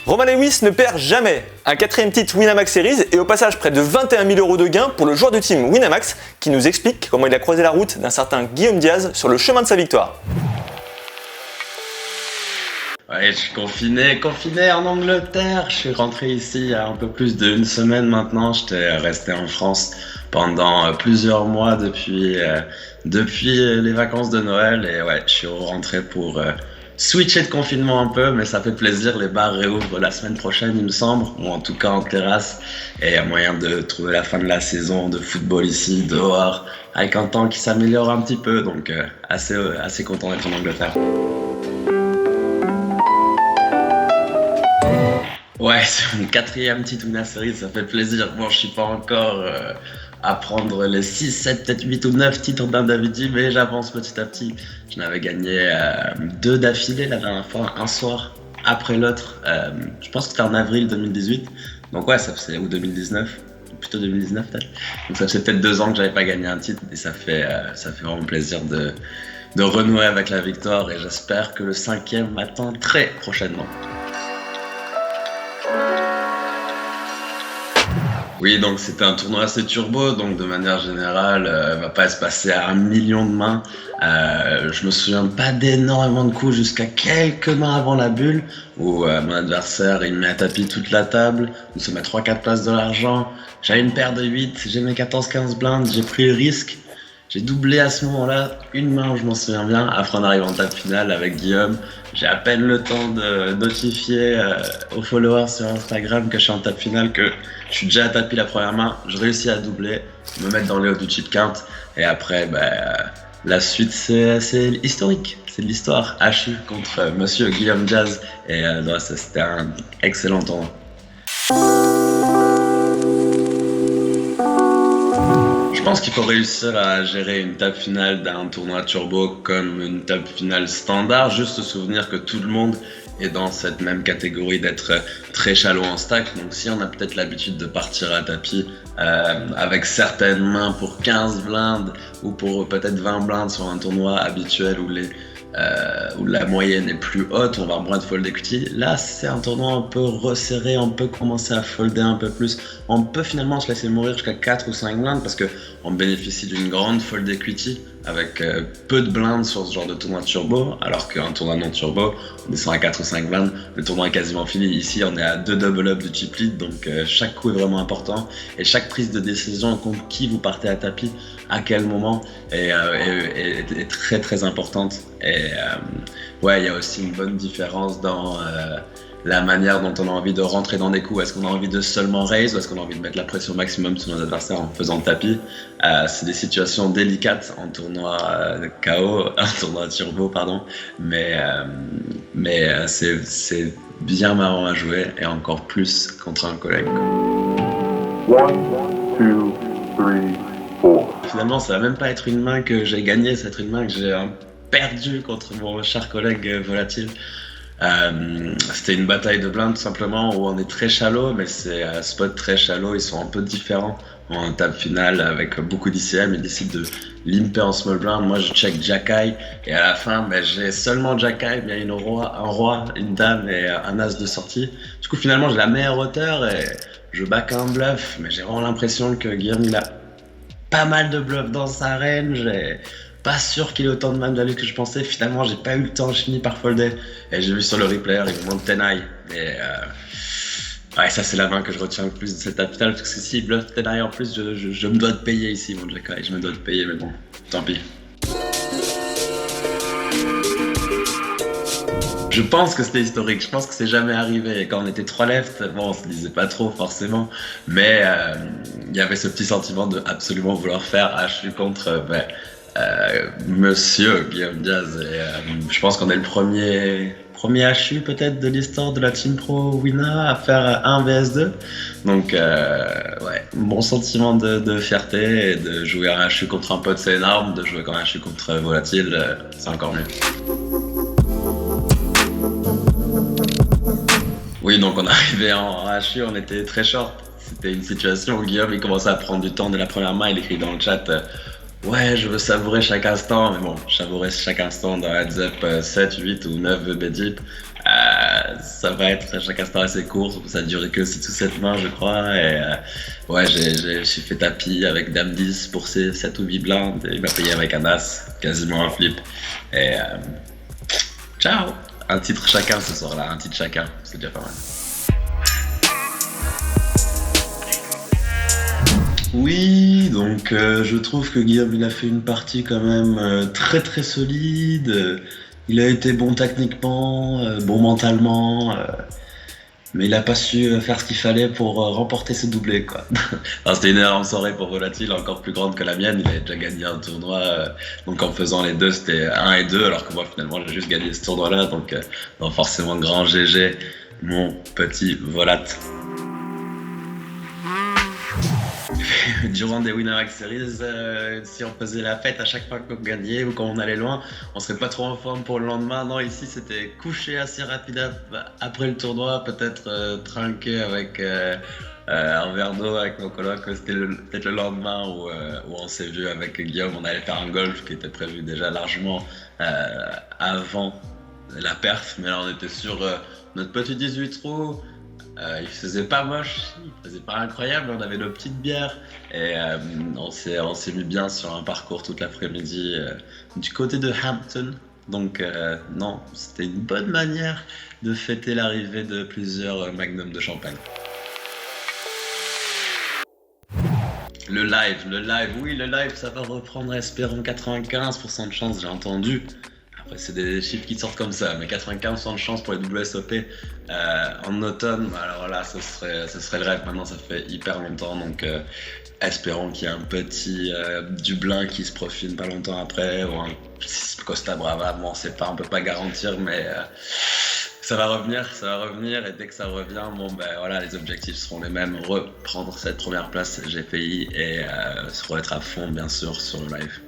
Romain Lewis ne perd jamais. Un 4ème titre Winamax Series et au passage près de 21 000 € de gains pour le joueur du team Winamax qui nous explique comment il a croisé la route d'un certain Guillaume Diaz sur le chemin de sa victoire. Ouais, je suis confiné en Angleterre. Je suis rentré ici il y a un peu plus d'une semaine maintenant. J'étais resté en France pendant plusieurs mois depuis les vacances de Noël. Et ouais, je suis rentré pour switcher de confinement un peu, mais ça fait plaisir. Les bars réouvrent la semaine prochaine, il me semble, ou en tout cas en terrasse. Et il y a moyen de trouver la fin de la saison de football ici, dehors, avec un temps qui s'améliore un petit peu. Donc assez content d'être en Angleterre. Ouais, c'est mon 4e titre Winamax Series, ça fait plaisir. Bon, je suis pas encore à prendre les 6, 7, peut-être 8 ou 9 titres d'un Davidi, mais j'avance petit à petit. Je n'avais gagné 2 d'affilée la dernière fois, un soir après l'autre. Je pense que c'était en avril 2018. Donc ouais, ça faisait, ou 2019, plutôt 2019 peut-être. Donc ça faisait peut-être 2 ans que j'avais pas gagné un titre et ça fait vraiment plaisir de renouer avec la victoire et j'espère que le 5e m'attend très prochainement. Oui, donc c'était un tournoi assez turbo, donc de manière générale, va pas se passer à 1 million de mains. Je me souviens pas d'énormément de coups jusqu'à quelques mains avant la bulle, où mon adversaire il me met à tapis toute la table, nous sommes à 3-4 places de l'argent, j'avais une paire de 8, j'ai mes 14-15 blindes, j'ai pris le risque. J'ai doublé à ce moment-là, une main, je m'en souviens bien. Après, on arrive en table finale avec Guillaume. J'ai à peine le temps de notifier aux followers sur Instagram que je suis en table finale, que je suis déjà à tapis la première main. Je réussis à doubler, me mettre dans les hauts du chip count. Et après, la suite, c'est historique. C'est de l'histoire. HU contre monsieur Guillaume Diaz. Et ça, c'était un excellent tournoi. Je pense qu'il faut réussir à gérer une table finale d'un tournoi turbo comme une table finale standard, juste se souvenir que tout le monde est dans cette même catégorie d'être très shallow en stack. Donc si on a peut-être l'habitude de partir à tapis avec certaines mains pour 15 blindes ou pour peut-être 20 blindes sur un tournoi habituel où la moyenne est plus haute, on va avoir moins de fold equity. Là, c'est un tournoi un peu resserré, on peut commencer à folder un peu plus. On peut finalement se laisser mourir jusqu'à 4 ou 5 blindes parce qu'on bénéficie d'une grande fold equity avec peu de blindes sur ce genre de tournoi turbo, alors qu'un tournoi non turbo, on descend à 4 ou 5 blindes, le tournoi est quasiment fini. Ici, on est à 2 double up du chip lead, donc chaque coup est vraiment important et chaque prise de décision contre qui vous partez à tapis, à quel moment est très très importante. Et ouais, il y a aussi une bonne différence dans la manière dont on a envie de rentrer dans des coups. Est-ce qu'on a envie de seulement raise ou est-ce qu'on a envie de mettre la pression maximum sur nos adversaires en faisant le tapis? C'est des situations délicates en tournoi KO, en tournoi turbo, pardon. Mais c'est bien marrant à jouer et encore plus contre un collègue. 1, 2, 3, 4. Finalement, ça va même pas être une main que j'ai gagnée, ça va être une main que j'ai perdue contre mon cher collègue Volatile. C'était une bataille de blindes tout simplement où on est très shallow, mais ces spots très shallow ils sont un peu différents en table finale avec beaucoup d'ICM. Ils décident de limper en small blind. Moi je check Jack High et à la fin j'ai seulement Jack High, mais il y a un roi, une dame et un as de sortie. Du coup finalement j'ai la meilleure hauteur et je back un bluff, mais j'ai vraiment l'impression que Guillaume il a pas mal de bluffs dans sa range et pas sûr qu'il ait autant de man value que je pensais. Finalement, j'ai pas eu le temps, je finis par folder. Et j'ai vu sur le replay, il me montre 10 high. Et ouais, ça, c'est la main que je retiens le plus de cette table finale. Parce que s'il bluffe 10 high en plus, je me dois de payer ici, mon Jack high. Je me dois de payer, mais bon, tant pis. Je pense que c'était historique, je pense que c'est jamais arrivé. Et quand on était 3 left, bon, on se disait pas trop forcément, mais il y avait ce petit sentiment de absolument vouloir faire HU contre monsieur Guillaume Diaz. Et je pense qu'on est le premier HU peut-être de l'histoire de la Team Pro Wina à faire 1 vs 2. Donc ouais, bon sentiment de fierté et de jouer un HU contre un pote c'est énorme, de jouer quand un HU contre Volatile c'est encore mieux. Oui, donc on arrivait en HU, on était très short. C'était une situation où Guillaume il commençait à prendre du temps dès la première main, il écrit dans le chat ouais, je veux savourer chaque instant, mais bon, savourer chaque instant dans heads up 7, 8 ou 9 VB deep, ça va être chacun ses courses. Ça a duré que 6 ou 7 mains, je crois. Et ouais, j'ai fait tapis avec Dame 10 pour ses 7 ou 8 blindes. Et il m'a payé avec un As, quasiment un flip. Et ciao! Un titre chacun ce soir-là, un titre chacun, c'est déjà pas mal. Oui, donc je trouve que Guillaume il a fait une partie quand même très très solide. Il a été bon techniquement, bon mentalement, mais il a pas su faire ce qu'il fallait pour remporter ce doublé quoi. Enfin, c'était une énorme soirée pour Volatile, encore plus grande que la mienne. Il avait déjà gagné un tournoi, donc en faisant les deux c'était 1 et 2, alors que moi finalement j'ai juste gagné ce tournoi-là, donc non, forcément grand GG, mon petit Volat. Durant des Winamax Series, si on faisait la fête à chaque fois qu'on gagnait ou quand on allait loin, on serait pas trop en forme pour le lendemain. Non, ici c'était coucher assez rapide après le tournoi, peut-être trinquer avec un verre d'eau avec nos colocs. C'était peut-être le lendemain où on s'est vu avec Guillaume, on allait faire un golf qui était prévu déjà largement avant la perf, mais là on était sur notre petit 18 trous. Il faisait pas moche, il faisait pas incroyable, on avait nos petites bières et on s'est mis bien sur un parcours toute l'après-midi du côté de Hampton. Donc non, c'était une bonne manière de fêter l'arrivée de plusieurs magnums de champagne. Le live, oui, le live, ça va reprendre, espérons 95% de chance, j'ai entendu. Après, c'est des chiffres qui sortent comme ça, mais 95% de chance pour les WSOP en automne, alors là, ce serait le rêve. Maintenant, ça fait hyper longtemps, donc espérons qu'il y ait un petit Dublin qui se profile pas longtemps après, ou un Costa Brava, bon, on peut pas garantir, mais ça va revenir, et dès que ça revient, bon, ben voilà, les objectifs seront les mêmes, reprendre cette première place GPI et se remettre à fond, bien sûr, sur le live.